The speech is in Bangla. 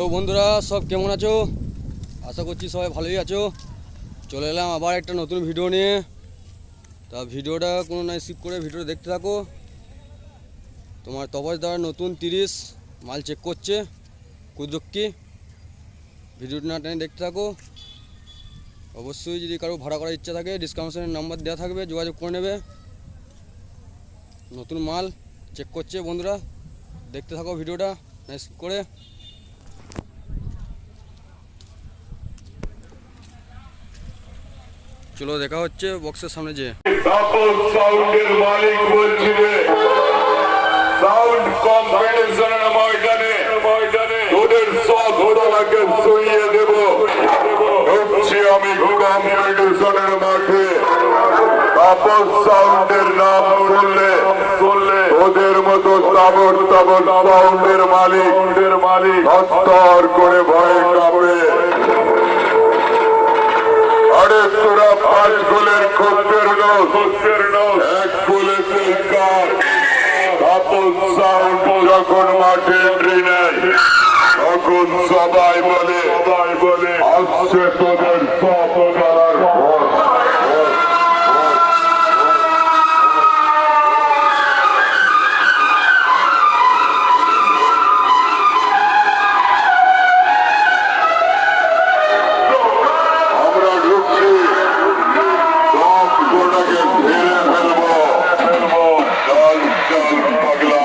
তো বন্ধুরা সব কেমন আছো? আশা করছি সবাই ভালোই আছো। চলে এলাম আবার একটা নতুন ভিডিও নিয়ে। তা ভিডিওটা কোনো না স্কিপ করে ভিডিওটা দেখতে থাকো। তোমার তপসদার নতুন 30 মাল চেক করছে কুদ্রুক্কি। ভিডিওটা না টেনে দেখতে থাকো। অবশ্যই যদি কারো ভাড়া করার ইচ্ছা থাকে ডিসকাউন্টের নাম্বার দেওয়া থাকবে, যোগাযোগ করে নেবে। নতুন মাল চেক করছে বন্ধুরা, দেখতে থাকো ভিডিওটা না স্কিপ করে। চলো দেখা হচ্ছে বক্সের সামনে যে সাউন্ডের মালিক বলছি রে, সাউন্ড কম্পিটিশনের ময়দানে তোদের সব ঘোড়াকে সইয়ে দেব। হচ্ছে আমি কম্পিটিশনের মাঠে তাপস সাউন্ডের নাম শুনলে ওদের মতো তাবর সাউন্ডের মালিক হত্তর করে ভয় কাঁপে। আরে তোরা 5 গোলের খোঁজের নোট, 1 গোলে তাপস সাউন্ড যখন মাঠে এন্ট্রি নেয় তখন সবাই বলে আসছে তোদের সব করার ভয়। আমরা ঢুকছি, সব গোটাকে ঘিরে ফেলবো। চল চল পাগলা।